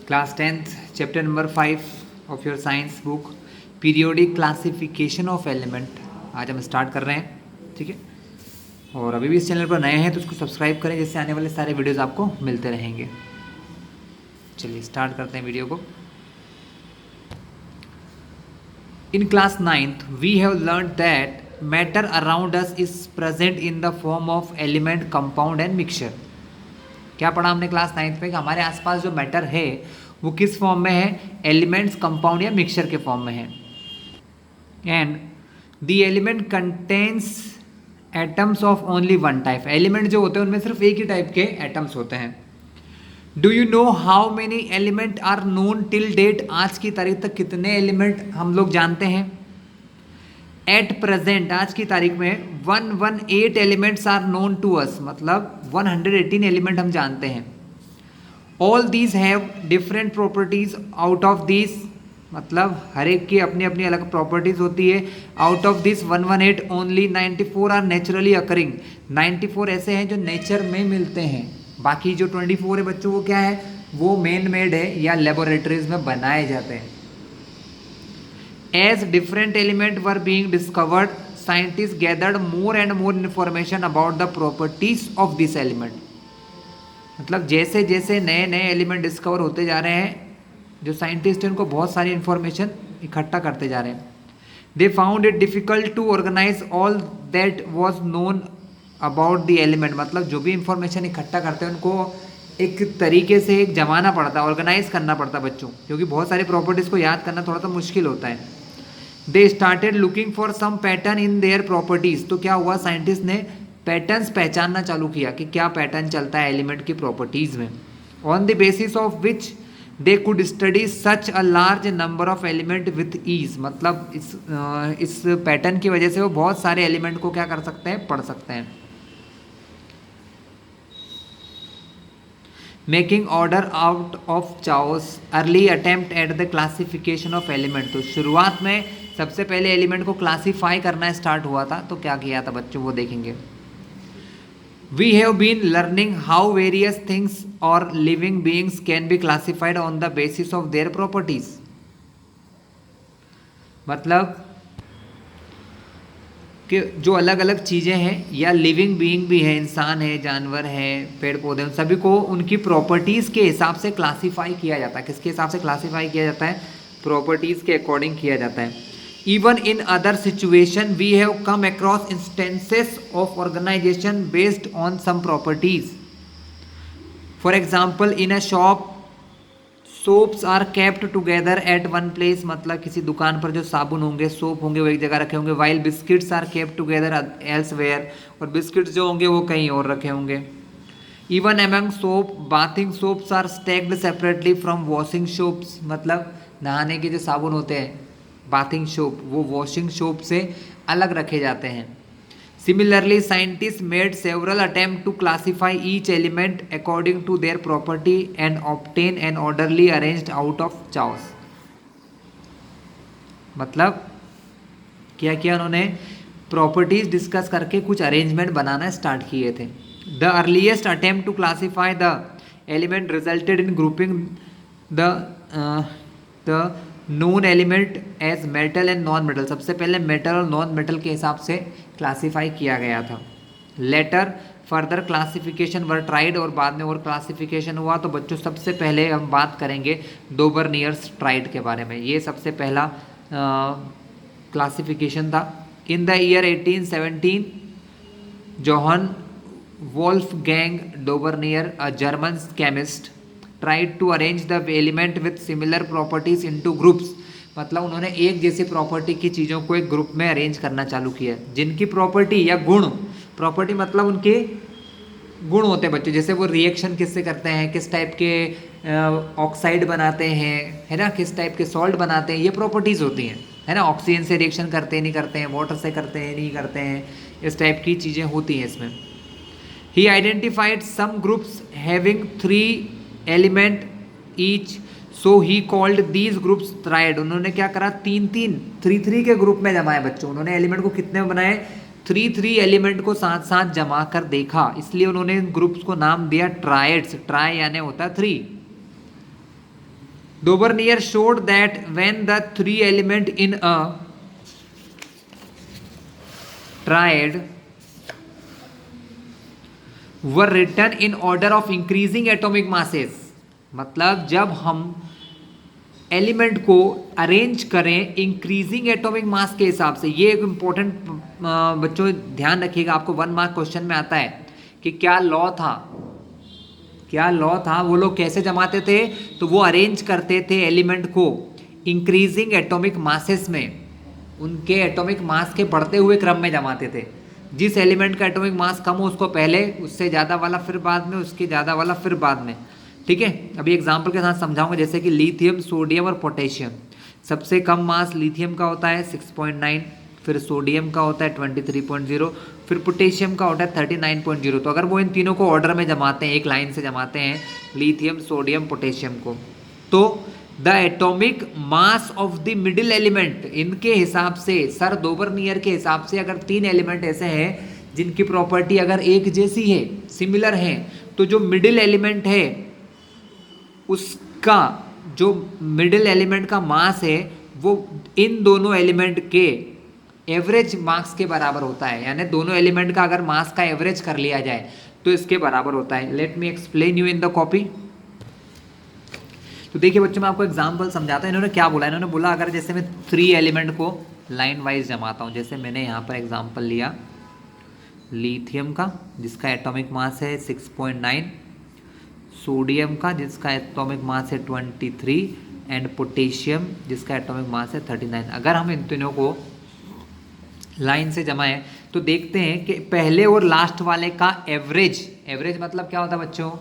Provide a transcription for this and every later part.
Class 10th chapter number 5 of your science book periodic classification of element आज हम start कर रहे हैं। ठीक है, और अभी भी इस चैनल पर नए हैं तो उसको सब्सक्राइब करें, जिससे आने वाले सारे वीडियोस आपको मिलते रहेंगे। चलिए स्टार्ट करते हैं वीडियो को। In class 9th, we have learned that matter around us is present in the form of element, compound and mixture. क्या पढ़ा हमने क्लास 9th में कि हमारे आसपास जो मैटर है वो किस फॉर्म में है? एलिमेंट्स, कंपाउंड या मिक्सचर के फॉर्म में है। And the element contains atoms of only one type. Element जो होते हैं उनमें सिर्फ एक ही टाइप के एटम्स होते हैं। Do you know how many element are known till date? आज की तारीख तक कितने एलिमेंट हम लोग जानते हैं? एट प्रेजेंट, आज की तारीख में 118 elements are known to us, मतलब 118 एलिमेंट हम जानते हैं। All these have different properties. Out of this, मतलब हर एक की अपनी अपनी अलग प्रॉपर्टीज होती है। Out of this 118 only 94 are naturally occurring. 94 ऐसे हैं जो नेचर में मिलते हैं। बाकी जो 24 है बच्चों, वो क्या है? वो मैन मेड है या लेबोरेटरीज में बनाए जाते हैं। As different element were being discovered, scientist gathered more and more information about the properties of this element. मतलब जैसे जैसे नए नए एलिमेंट डिस्कवर होते जा रहे हैं, जो साइंटिस्ट हैं उनको बहुत सारी इन्फॉर्मेशन इकट्ठा करते जा रहे हैं। They found it difficult to organise all that was known about the element. मतलब जो भी इंफॉर्मेशन इकट्ठा करते हैं उनको एक तरीके से एक जमाना पड़ता है, ऑर्गेनाइज करना पड़ता है बच्चों, क्योंकि बहुत सारी प्रॉपर्टीज़ को याद करना थोड़ा सा मुश्किल होता है। They started looking for some pattern in their properties. तो क्या हुआ? साइंटिस्ट ने पैटर्न्स पहचानना चालू किया कि क्या पैटर्न चलता है एलिमेंट की प्रॉपर्टीज़ में। On the basis of which they could study such a large number of element with ease. मतलब इस पैटर्न की वजह से वो बहुत सारे एलिमेंट को क्या कर सकते हैं? पढ़ सकते हैं। Making order out of chaos, early attempt at the classification of element. तो शुरुआत में सबसे पहले एलिमेंट को क्लासीफाई करना स्टार्ट हुआ था, तो क्या किया था बच्चों वो देखेंगे। We have been learning how various things और living beings can be classified on the basis of their properties. मतलब कि जो अलग अलग चीज़ें हैं या लिविंग बीइंग भी है, इंसान है, जानवर है, पेड़ पौधे, उन सभी को उनकी प्रॉपर्टीज़ के हिसाब से क्लासीफाई किया जाता है। किसके हिसाब से क्लासीफाई किया जाता है? प्रॉपर्टीज़ के अकॉर्डिंग किया जाता है। Even in other situation we have come across instances of organisation based on some properties. For example in a shop soaps are kept together at one place. मतलब किसी दुकान पर जो साबुन होंगे, सोप होंगे, वो एक जगह रखे होंगे। While biscuits are kept together elsewhere, और बिस्किट्स जो होंगे वो कहीं और रखे होंगे। Even among soap, bathing soaps are stacked separately from washing soaps. मतलब नहाने के जो साबुन होते हैं, बाथिंग सोप, वो वॉशिंग सोप से अलग रखे जाते हैं। Similarly scientist made several attempt to classify each element according to their property and obtain an orderly arranged out of chaos. मतलब क्या किया उन्होंने? प्रॉपर्टीज डिस्कस करके कुछ अरेंजमेंट बनाना स्टार्ट किए थे। The earliest attempt to classify the element resulted in grouping the known element as metal and non metal. सबसे पहले मेटल और नॉन मेटल के हिसाब से क्लासीफाई किया गया था। लेटर फर्दर क्लासिफिकेशन वर ट्राइड, और बाद में और क्लासिफिकेशन हुआ। तो बच्चों सबसे पहले हम बात करेंगे डोबरनियर्स ट्राइड के बारे में। ये सबसे पहला क्लासिफिकेशन था। In the year 1817 Johan Wolfgang Dobereiner, a German chemist, tried to arrange the element with similar properties into groups। मतलब उन्होंने एक जैसी प्रॉपर्टी की चीज़ों को एक ग्रुप में अरेंज करना चालू किया, जिनकी प्रॉपर्टी या गुण, प्रॉपर्टी मतलब उनके गुण होते हैं बच्चों। जैसे वो रिएक्शन किससे करते हैं, किस टाइप के ऑक्साइड बनाते हैं, है ना, किस टाइप के सॉल्ट बनाते हैं, ये प्रॉपर्टीज़ होती हैं, है ना। ऑक्सीजन से रिएक्शन करते हैं नहीं करते हैं, वाटर से करते हैं नहीं करते हैं, इस टाइप की चीज़ें होती हैं इसमें। He identified some groups having 3 element each, so he called these groups triad. उन्होंने क्या करा? 3 के ग्रुप में जमाए बच्चों। उन्होंने एलिमेंट को कितने में बनाए? 3 एलिमेंट को साथ साथ जमा कर देखा, इसलिए उन्होंने इन ग्रुप्स को नाम दिया ट्राइड्स। ट्राई यानी होता 3। Dobernier showed that when the three element in a triad were written in order of increasing atomic masses, मतलब जब हम एलिमेंट को अरेंज करें इंक्रीजिंग एटॉमिक मास के हिसाब से, ये एक इम्पोर्टेंट बच्चों ध्यान रखिएगा, आपको 1 मार्क क्वेश्चन में आता है कि क्या लॉ था, क्या लॉ था, वो लोग कैसे जमाते थे, तो वो अरेंज करते थे एलिमेंट को इंक्रीजिंग एटॉमिक मासेस में, उनके एटॉमिक मास के बढ़ते हुए क्रम में जमाते थे। जिस एलिमेंट का एटॉमिक मास कम हो उसको पहले, उससे ज़्यादा वाला फिर बाद में, उसके ज़्यादा वाला फिर बाद में। ठीक है, अभी एग्जांपल के साथ समझाऊंगा, जैसे कि लिथियम, सोडियम और पोटेशियम। सबसे कम मास लिथियम का होता है 6.9, फिर सोडियम का होता है 23.0, फिर पोटेशियम का होता है 39.0। तो अगर वो इन तीनों को ऑर्डर में जमाते हैं, एक लाइन से जमाते हैं लिथियम, सोडियम, पोटेशियम को, तो the atomic mass of the middle element, इनके हिसाब से, सर दोबरनियर के हिसाब से, अगर 3 एलिमेंट ऐसे हैं जिनकी प्रॉपर्टी अगर एक जैसी है, सिमिलर है, तो जो मिडिल एलिमेंट है उसका, जो मिडिल एलिमेंट का मास है वो इन दोनों एलिमेंट के एवरेज मास के बराबर होता है। यानी दोनों एलिमेंट का अगर मास का एवरेज कर लिया जाए तो इसके बराबर होता है। Let me explain you in the copy. तो देखिए बच्चों, मैं आपको एग्जांपल समझाता हूँ। इन्होंने क्या बोला, इन्होंने बोला अगर जैसे मैं 3 एलिमेंट को लाइन वाइज जमाता हूँ, जैसे मैंने यहाँ पर एग्जांपल लिया लिथियम का जिसका एटॉमिक मास है 6.9, सोडियम का जिसका एटॉमिक मास है 23 एंड पोटेशियम जिसका एटॉमिक मास है 39। अगर हम इन तीनों को लाइन से जमाएं तो देखते हैं कि पहले और लास्ट वाले का एवरेज, एवरेज मतलब क्या होता है बच्चों,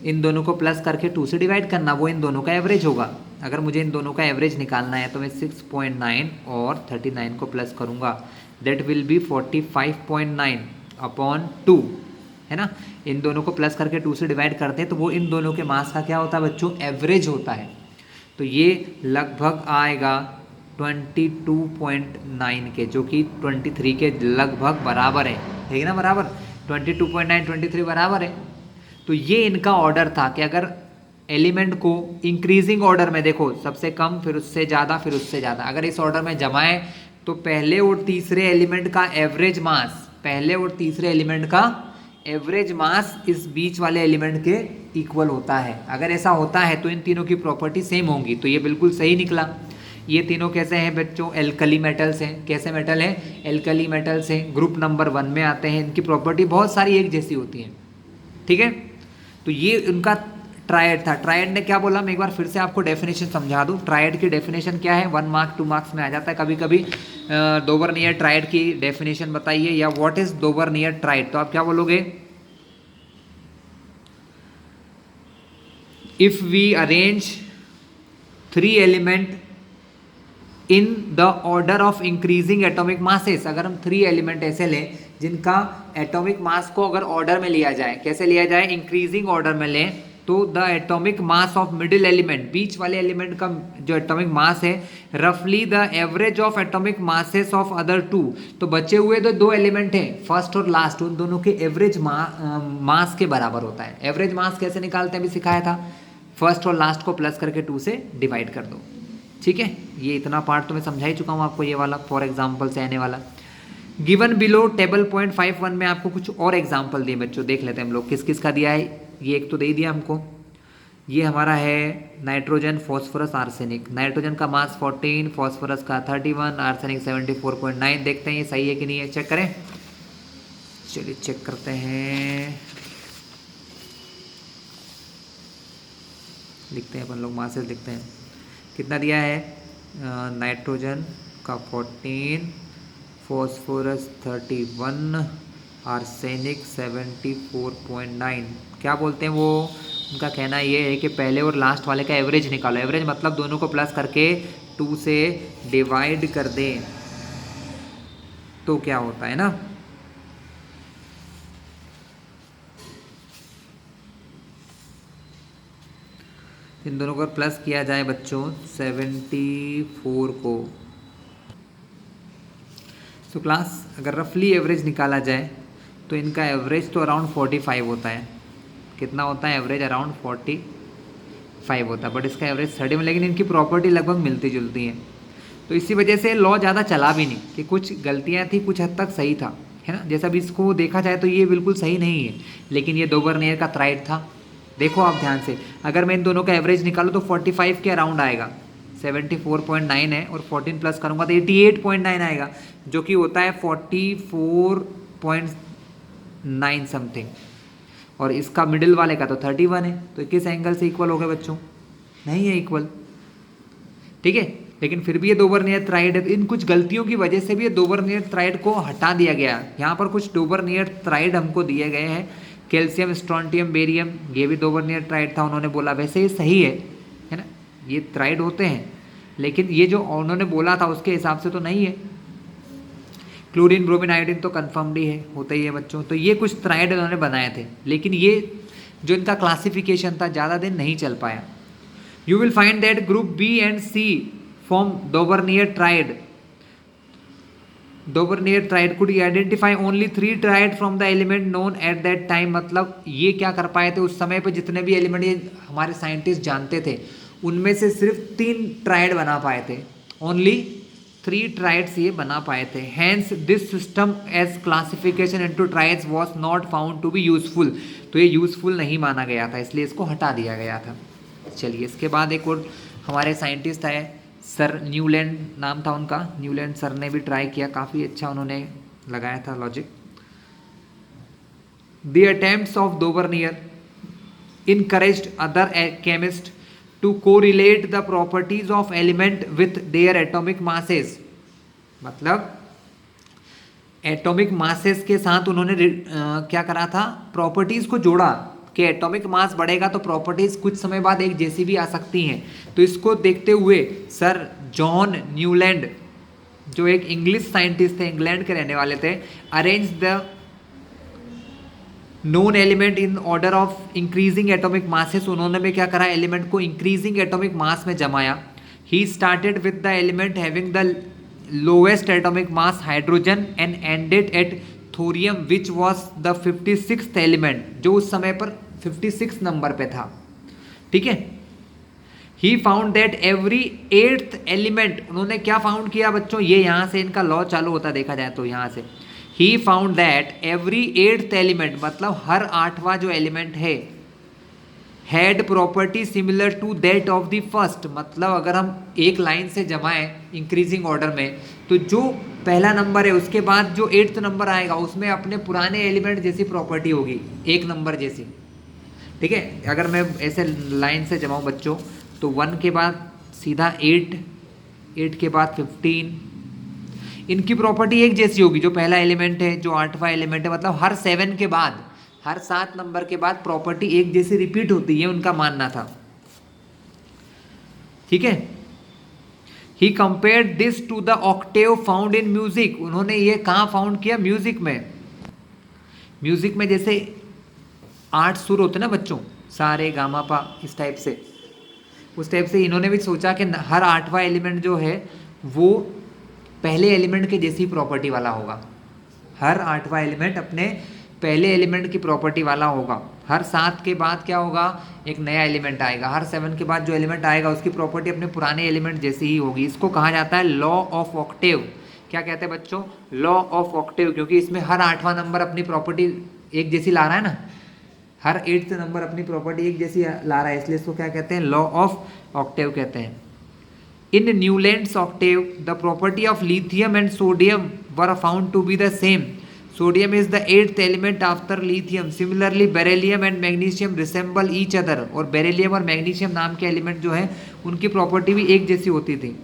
इन दोनों को प्लस करके 2 से डिवाइड करना, वो इन दोनों का एवरेज होगा। अगर मुझे इन दोनों का एवरेज निकालना है तो मैं 6.9 और 39 को प्लस करूँगा, दैट विल बी 45.9 अपॉन 2, है ना। इन दोनों को प्लस करके 2 से डिवाइड करते हैं तो वो इन दोनों के मास का क्या होता है बच्चों, एवरेज होता है। तो ये लगभग आएगा 22.9 के, जो कि 23 के लगभग बराबर है, ठीक है ना, बराबर 22.9 23 बराबर है। तो ये इनका ऑर्डर था कि अगर एलिमेंट को इंक्रीजिंग ऑर्डर में, देखो सबसे कम फिर उससे ज़्यादा फिर उससे ज़्यादा, अगर इस ऑर्डर में जमाएं तो पहले और तीसरे एलिमेंट का एवरेज मास, पहले और तीसरे एलिमेंट का एवरेज मास इस बीच वाले एलिमेंट के इक्वल होता है। अगर ऐसा होता है तो इन तीनों की प्रॉपर्टी सेम होंगी। तो ये बिल्कुल सही निकला। ये तीनों कैसे हैं बच्चों, एल्कली मेटल्स हैं। कैसे मेटल हैं, एल्कली मेटल्स हैं, ग्रुप नंबर 1 में आते हैं। इनकी प्रॉपर्टी बहुत सारी एक जैसी होती हैं, ठीक है। तो ये उनका ट्रायड था। ट्रायड ने क्या बोला, मैं एक बार फिर से आपको डेफिनेशन समझा दूं। ट्रायड की डेफिनेशन क्या है, 1 मार्क 2 मार्क्स में आ जाता है कभी कभी। दोबरनियर ट्रायड की डेफिनेशन बताइए, या व्हाट इज दोबरनियर ट्रायड, तो आप क्या बोलोगे, if we arrange 3 element in the order of increasing atomic masses, अगर हम 3 एलिमेंट ऐसे लें जिनका एटॉमिक मास को अगर ऑर्डर में लिया जाए, कैसे लिया जाए, इंक्रीजिंग ऑर्डर में लें, तो the atomic mass of middle element, बीच वाले एलिमेंट का जो एटॉमिक मास है, रफली the average of atomic masses of other 2, तो बचे हुए तो 2 एलिमेंट हैं फर्स्ट और लास्ट, उन दोनों के एवरेज मास के बराबर होता है। एवरेज मास कैसे निकालते हैं अभी सिखाया था, फर्स्ट और लास्ट को प्लस करके 2 से डिवाइड कर दो, ठीक है। ये इतना पार्ट तो मैं समझा ही चुका हूँ आपको, ये वाला फॉर एग्जाम्पल से आने वाला। गिवन बिलो टेबल पॉइंट 51 में आपको कुछ और एग्जाम्पल दिए बच्चों, देख लेते हैं हम लोग किस किस का दिया है। ये एक तो दे दिया हमको, ये हमारा है नाइट्रोजन, फॉस्फोरस, आर्सेनिक। नाइट्रोजन का मास 14, फॉस्फोरस का 31, आर्सेनिक 74.9। देखते हैं ये सही है कि नहीं है, चेक करें। चलिए चेक करते हैं, लिखते हैं अपन लोग मासेस लिखते हैं। कितना दिया है, नाइट्रोजन का 14, फॉस्फोरस 31, आर्सेनिक 74.9। क्या बोलते हैं वो, उनका कहना ये है कि पहले और लास्ट वाले का एवरेज निकालो। एवरेज मतलब दोनों को प्लस करके 2 से डिवाइड कर दें तो क्या होता है ना। इन दोनों को प्लस किया जाए बच्चों 74 को, तो क्लास अगर रफली एवरेज निकाला जाए तो इनका एवरेज तो अराउंड 45 होता है। कितना होता है एवरेज, अराउंड 45 होता, बट इसका एवरेज 30 में, लेकिन इनकी प्रॉपर्टी लगभग मिलती जुलती है। तो इसी वजह से लॉ ज़्यादा चला भी नहीं, कि कुछ गलतियाँ थी, कुछ हद तक सही था, है ना। जैसा भी इसको देखा जाए तो ये बिल्कुल सही नहीं है, लेकिन ये डोबर्नियर का थ्राइड था। देखो आप ध्यान से, अगर मैं इन दोनों का एवरेज निकालूँ तो 45 के अराउंड आएगा, 74.9 है, और 14 प्लस करूँगा तो 88.9 आएगा, जो कि होता है 44.9 समथिंग, और इसका मिडिल वाले का तो 31 है। तो किस एंगल से इक्वल हो गए बच्चों? नहीं है इक्वल, ठीक है। लेकिन फिर भी ये डोबर्नियर थ्राइड है, इन कुछ गलतियों की वजह से भी ये डोबर्नियर थ्राइड को हटा दिया गया। यहाँ पर कुछ डोबर्नियर थ्राइड हमको दिए गए हैं, कैल्शियम, स्ट्रोंटियम, बेरियम, ये भी डोबर्नियर थ्राइड था, उन्होंने बोला। वैसे ये सही है ना, ये थ्राइड होते हैं, लेकिन ये जो उन्होंने बोला था उसके हिसाब से तो नहीं है। क्लोरीन, ब्रोमीन, आयोडीन तो कन्फर्म्ड ही है, होता ही है बच्चों। तो ये कुछ थ्राइड उन्होंने बनाए थे, लेकिन ये जो इनका क्लासिफिकेशन था ज़्यादा दिन नहीं चल पाया। You will find that group B and C form Dobernier triad. Dobernier triad could identify only 3 triad from the element known at that time. मतलब ये क्या कर पाए थे उस समय पे, जितने भी एलिमेंट ये हमारे साइंटिस्ट जानते थे उनमें से सिर्फ 3 ट्राइड बना पाए थे, ओनली 3 ट्राइड्स ये बना पाए थे। Hence this system as classification into triads was not found to be useful. तो ये यूजफुल नहीं माना गया था, इसलिए इसको हटा दिया गया था। चलिए, इसके बाद एक और हमारे साइंटिस्ट है, सर न्यूलैंड नाम था उनका। न्यूलैंड सर ने भी ट्राई किया, काफ़ी अच्छा उन्होंने लगाया था logic. The attempts of Dobereiner encouraged other chemist to correlate the properties of element with their atomic masses. मतलब एटॉमिक मासेस के साथ उन्होंने क्या करा था, प्रॉपर्टीज को जोड़ा कि एटॉमिक मास बढ़ेगा तो प्रॉपर्टीज कुछ समय बाद एक जैसी भी आ सकती हैं। तो इसको देखते हुए सर जॉन न्यूलैंड, जो एक इंग्लिश साइंटिस्ट थे, इंग्लैंड के रहने वाले थे, arrange the known element in order of increasing atomic masses. उन्होंने भी क्या करा, एलिमेंट को इंक्रीजिंग एटॉमिक मास में जमाया। He started with the element having the lowest atomic mass hydrogen and ended at thorium which was the 56th element, जो उस समय पर 56 नंबर पे था, ठीक है। ही found that every 8th element, उन्होंने क्या फाउंड किया बच्चों, ये यहाँ से इनका लॉ चालू होता देखा जाए तो यहाँ से, he found that every 8th element, मतलब हर 8वां जो एलिमेंट है, had property similar to that of the first. मतलब अगर हम एक लाइन से जमाएं इंक्रीजिंग ऑर्डर में, तो जो पहला नंबर है उसके बाद जो 8th नंबर आएगा उसमें अपने पुराने एलिमेंट जैसी प्रॉपर्टी होगी, एक नंबर जैसी, ठीक है। अगर मैं ऐसे लाइन से जमाऊं बच्चों, तो 1 के बाद सीधा 8, 8 के बाद 15, इनकी प्रॉपर्टी एक जैसी होगी। जो पहला एलिमेंट है, जो 8वां एलिमेंट है, मतलब हर 7 के बाद, हर 7 नंबर के बाद प्रॉपर्टी एक जैसी रिपीट होती है, उनका मानना था, ठीक है। He compared this to the octave found in music. उन्होंने ये कहाँ फाउंड किया, म्यूजिक में। म्यूजिक में जैसे 8 सुर होते ना बच्चों, सा रे गा मा पा, इस टाइप से, उस टाइप से इन्होंने भी सोचा कि हर 8वां एलिमेंट जो है वो पहले एलिमेंट के जैसी प्रॉपर्टी वाला होगा। हर 8वां एलिमेंट अपने पहले एलिमेंट की प्रॉपर्टी वाला होगा। हर 7 के बाद क्या होगा, एक नया एलिमेंट आएगा। हर 7 के बाद जो एलिमेंट आएगा उसकी प्रॉपर्टी अपने पुराने एलिमेंट जैसी ही होगी। इसको कहा जाता है लॉ ऑफ ऑक्टेव। क्या कहते हैं बच्चों, लॉ ऑफ ऑक्टेव, क्योंकि इसमें हर 8वां नंबर अपनी प्रॉपर्टी एक जैसी ला रहा है ना, हर 8th नंबर अपनी प्रॉपर्टी एक जैसी ला रहा है, इसलिए इसको क्या कहते हैं, लॉ ऑफ ऑक्टेव कहते हैं। In Newlands octave the property of lithium and sodium were found to be the same. Sodium is the 8th element after lithium. Similarly, beryllium and magnesium resemble each other. और beryllium और magnesium नाम के element जो है उनकी property भी एक जैसी होती थी।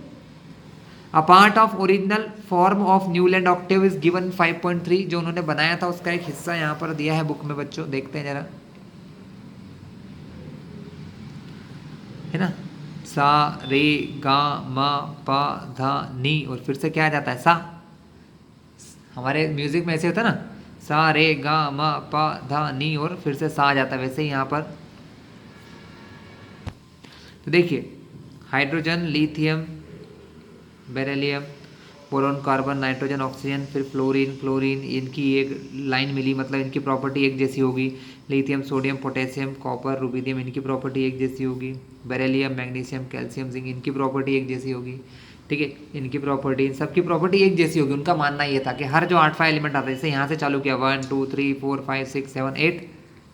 A part of original form of Newland octave is given 5.3, जो उन्होंने बनाया था उसका एक हिस्सा यहाँ पर दिया है बुक में बच्चों, देखते हैं जरा, है ना। सा रे गा मा पा धा नी, और फिर से क्या आ जाता है, सा। हमारे म्यूजिक में ऐसे होता है ना, सा रे गा मा पा धा नी, और फिर से सा आ जाता है, वैसे ही यहाँ पर। तो देखिए, hydrogen, lithium, beryllium, boron, carbon, nitrogen, oxygen, फिर फ्लोरीन, क्लोरीन, इनकी एक लाइन मिली, मतलब इनकी प्रॉपर्टी एक जैसी होगी। Lithium, sodium, potassium, copper, rubidium, इनकी प्रॉपर्टी एक जैसी होगी। बेरिलियम, मैग्नीशियम, कैल्शियम, जिंक, इनकी प्रॉपर्टी एक जैसी होगी। ठीक है, इनकी प्रॉपर्टी, इन सबकी प्रॉपर्टी एक जैसी होगी। उनका मानना ये था कि हर जो 8 एलिमेंट आता है, जैसे यहाँ से चालू किया 1 2 3 4 5 6 7 8,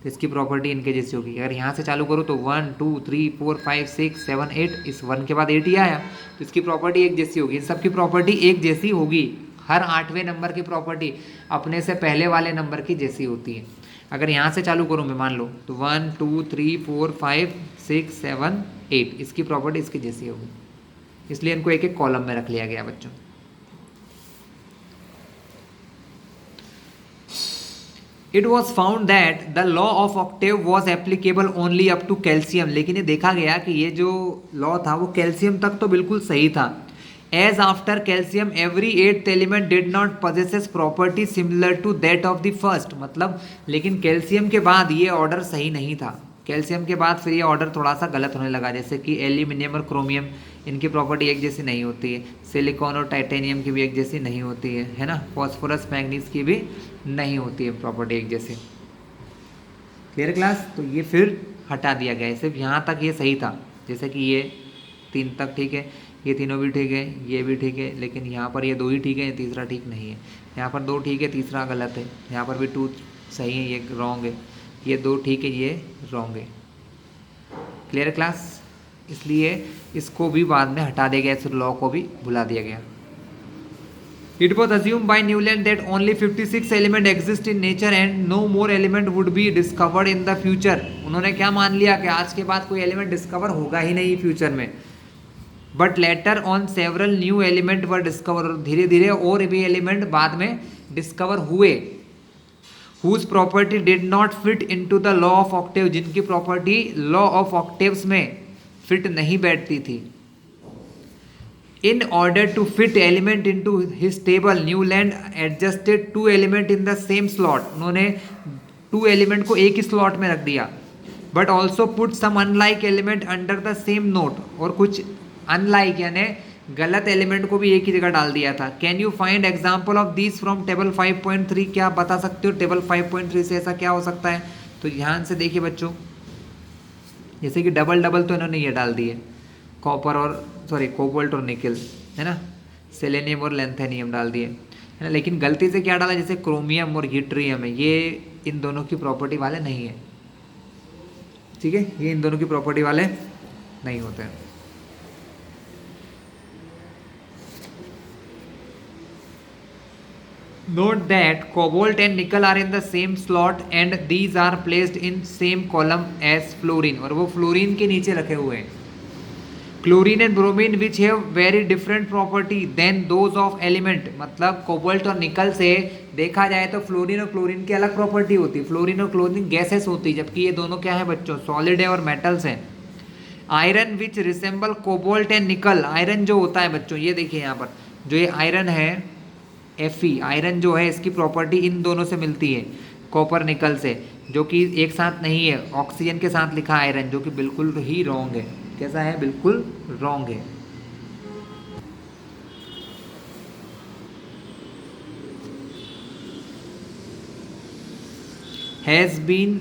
तो इसकी प्रॉपर्टी इनके जैसी होगी। अगर यहाँ से चालू करूँ तो 1 2 3 4 5 6 7 8, इस 1 के बाद 8 ही आया, तो इसकी प्रॉपर्टी एक जैसी होगी। इन सबकी प्रॉपर्टी एक जैसी होगी। हर 8वें नंबर की प्रॉपर्टी अपने से पहले वाले नंबर की जैसी होती है। अगर यहाँ से चालू करूँ मैं, मान लो तो 1 2 3 4 5 6 7 8, इसकी प्रॉपर्टी इसकी जैसी होगी, इसलिए इनको एक एक कॉलम में रख लिया गया बच्चों। It was found that the law of octave was applicable only up to calcium, लेकिन ये देखा गया कि ये जो लॉ था वो कैल्शियम तक तो बिल्कुल सही था। As after calcium every 8th element did not possesses property similar to that of the first, मतलब लेकिन कैल्शियम के बाद ये ऑर्डर सही नहीं था। कैल्शियम के बाद फिर ये ऑर्डर थोड़ा सा गलत होने लगा, जैसे कि एल्यूमिनियम और क्रोमियम, इनकी प्रॉपर्टी एक जैसी नहीं होती है। सिलिकॉन और टाइटेनियम की भी एक जैसी नहीं होती है ना। फॉस्फोरस, मैग्नीज की भी नहीं होती है प्रॉपर्टी एक जैसी। Clear class? तो ये फिर हटा दिया गया, सिर्फ यहाँ तक ये सही था, जैसे कि ये 3 तक ठीक है, ये तीनों भी ठीक है, ये भी ठीक है, लेकिन यहाँ पर ये 2 ही ठीक है, तीसरा ठीक नहीं है। यहाँ पर 2 ठीक है, तीसरा गलत है। यहाँ पर भी 2 सही है, ये रॉन्ग है। ये 2 ठीक है, ये रॉन्ग है। Clear class? इसलिए इसको भी बाद में हटा दिया गया, इस लॉ को भी भुला दिया गया। It was assumed by Newland that only 56 elements exist in nature and no more element would be discovered in the future. उन्होंने क्या मान लिया कि आज के बाद कोई एलिमेंट डिस्कवर होगा ही नहीं फ्यूचर में। But later on several new element were discover, धीरे धीरे और भी एलिमेंट बाद में डिस्कवर हुए। Whose property did not fit into the law of octave, जिनकी प्रॉपर्टी लॉ ऑफ ऑक्टेव्स में फिट नहीं बैठती थी। In order to fit element into his table, Newland adjusted 2 element in the same slot. उन्होंने 2 element को एक ही slot में रख दिया, but also put some unlike element under the same note, और कुछ unlike यानी गलत एलिमेंट को भी एक ही जगह डाल दिया था। Can you find example of these from table 5.3? क्या आप बता सकते हो टेबल 5.3 से ऐसा क्या हो सकता है? तो ध्यान से देखिए बच्चों, जैसे कि डबल डबल तो इन्होंने ये डाल दिए, कॉपर और कोबाल्ट और निकल, है ना, सेलेनियम और लेंथेनियम डाल दिए, है ना, लेकिन गलती से क्या डाला, जैसे क्रोमियम और हीट्रियम है, ये इन दोनों की प्रॉपर्टी वाले नहीं है। ठीक है, ये इन दोनों की प्रॉपर्टी वाले नहीं होते हैं। Note that cobalt and nickel are in the same slot and these are placed in same column as fluorine, और वो फ्लोरीन के नीचे रखे हुए हैं। Chlorine and bromine which have very different property than those of element, मतलब cobalt और nickel से देखा जाए तो फ्लोरीन और क्लोरीन की अलग प्रॉपर्टी होती है। फ्लोरीन और क्लोरीन गैसेस होती है, जबकि ये दोनों क्या है बच्चों, सॉलिड है और मेटल्स हैं। Iron which resemble cobalt and निकल, आयरन जो होता है बच्चों, ये देखिए यहाँ पर जो ये आयरन है Fe, आयरन जो है इसकी प्रॉपर्टी इन दोनों से मिलती है, कॉपर निकल से, जो कि एक साथ नहीं है, ऑक्सीजन के साथ लिखा आयरन, जो कि बिल्कुल ही रॉन्ग है। कैसा है? बिल्कुल रॉन्ग है। Has been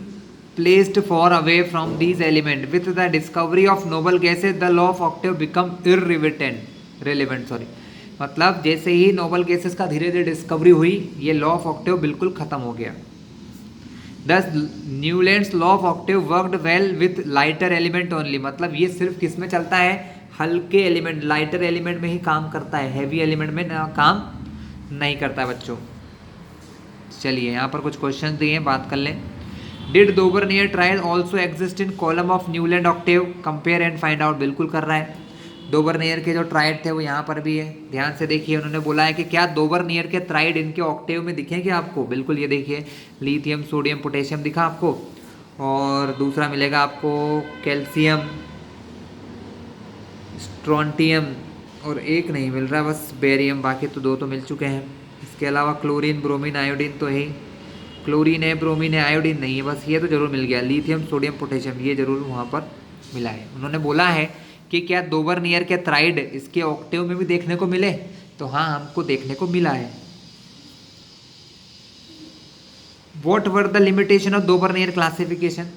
placed far away from these element with the discovery of noble gases the law of octave become irrelevant, मतलब जैसे ही नोबल गैसेस का धीरे धीरे डिस्कवरी हुई, ये लॉ ऑफ ऑक्टेव बिल्कुल खत्म हो गया। दस Newlands law of Octave worked well with lighter element only, मतलब ये सिर्फ किस में चलता है, हल्के एलिमेंट, लाइटर एलिमेंट में ही काम करता है, हैवी एलिमेंट में ना काम नहीं करता बच्चों। चलिए यहाँ पर कुछ क्वेश्चन दिए हैं, बात कर लें। Did Dobereiner trial also exist in column of Newland octave, compare and find out, बिल्कुल कर रहा है। दोबरनियर के जो ट्राइड थे वो यहाँ पर भी है, ध्यान से देखिए। उन्होंने बोला है कि क्या दोबरनियर के ट्राइड इनके ऑक्टेव में दिखेंगे आपको? बिल्कुल, ये देखिए, लिथियम, सोडियम, पोटेशियम दिखा आपको, और दूसरा मिलेगा आपको कैल्शियम, स्ट्रोंटियम, और एक नहीं मिल रहा बस बेरियम, बाकी तो 2 तो मिल चुके हैं। इसके अलावा क्लोरीन, ब्रोमीन, आयोडीन तो है, क्लोरीन है, ब्रोमीन है, आयोडीन नहीं है, बस ये तो जरूर मिल गया, लिथियम, सोडियम, पोटेशियम, ये जरूर वहाँ पर मिला है। उन्होंने बोला है कि क्या दोबरनियर के ट्राइड इसके ऑक्टेव में भी देखने को मिले, तो हाँ, हमको देखने को मिला है। What were the limitation of Dobereiner classification?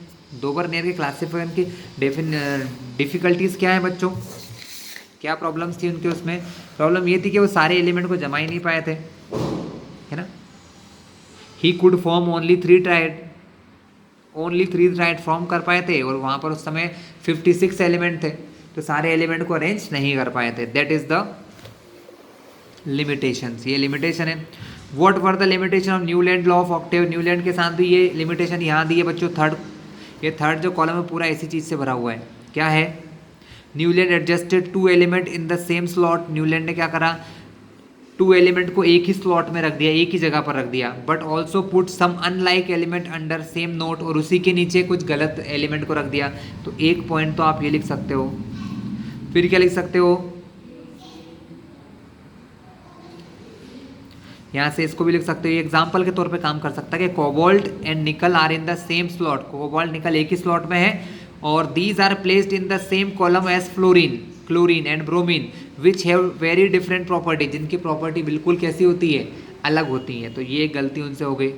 Dobereiner के क्लासिफिकेशन की डिफिकल्टीज क्या है बच्चों? क्या प्रॉब्लम्स थी उनके? उसमें प्रॉब्लम ये थी कि वो सारे एलिमेंट को जमा ही नहीं पाए थे, है ना। He could form only three tried form कर पाए थे, और वहाँ पर उस समय 56 एलिमेंट थे, तो सारे एलिमेंट को अरेंज नहीं कर पाए थे। दैट इज द लिमिटेशंस, ये लिमिटेशन है। What were the limitation of Newland law of octave? Newland के साथ भी ये लिमिटेशन यहाँ दी है बच्चों। थर्ड जो कॉलम है पूरा इसी चीज़ से भरा हुआ है। क्या है? Newland adjusted 2 element in the same slot. Newland ने क्या करा? 2 एलिमेंट को एक ही स्लॉट में रख दिया, एक ही जगह पर रख दिया। But also put some unlike element under same note, और उसी के नीचे कुछ गलत एलिमेंट को रख दिया। तो एक पॉइंट तो आप ये लिख सकते हो। फिर क्या लिख सकते हो? यहाँ से इसको भी लिख सकते हो, ये एग्जाम्पल के तौर पे काम कर सकता है कि cobalt and nickel are in the same slot. Cobalt nickel एक ही स्लॉट में है, और these are placed in the same column as fluorine, chlorine and bromine, which have very different property, जिनकी प्रॉपर्टी बिल्कुल कैसी होती है? अलग होती है। तो ये गलती उनसे हो गई।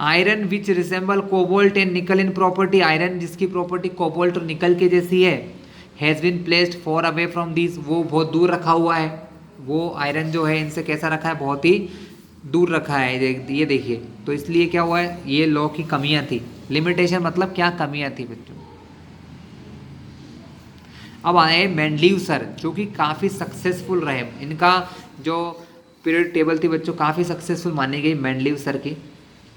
Iron which resemble cobalt and nickel in property, iron जिसकी प्रॉपर्टी कोबाल्ट और निकल के जैसी है, has been placed far away from this, वो बहुत दूर रखा हुआ है। वो आयरन जो है इनसे कैसा रखा है? बहुत ही दूर रखा है। ये देखिए, तो इसलिए क्या हुआ है? ये लॉ की कमियां थी। लिमिटेशन मतलब क्या? कमियां थी बच्चों। अब आए मेंडलीव सर, जो कि काफ़ी सक्सेसफुल रहे। इनका जो पीरियड टेबल थी बच्चों, काफ़ी सक्सेसफुल मानी गई मेंडलीव सर की।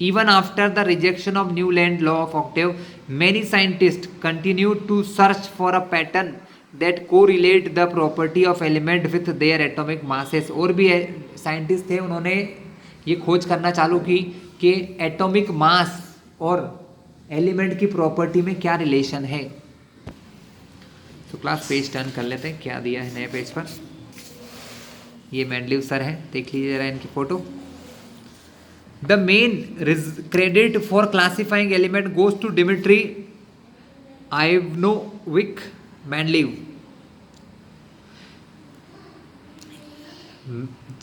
Even after the rejection of Newland law of octave, many scientist continue to search for a pattern that correlate the property of element with their atomic masses. और भी scientist थे, उन्होंने ये खोज करना चालू की कि एटॉमिक मास और एलिमेंट की प्रॉपर्टी में क्या रिलेशन है। तो क्लास पेज टर्न कर लेते हैं, क्या दिया है नए पेज पर। ये मेंडलीव सर है, देख लीजिए जरा इनकी photo. The main credit for classifying element goes to Dmitri Ivanovich Mendeleev.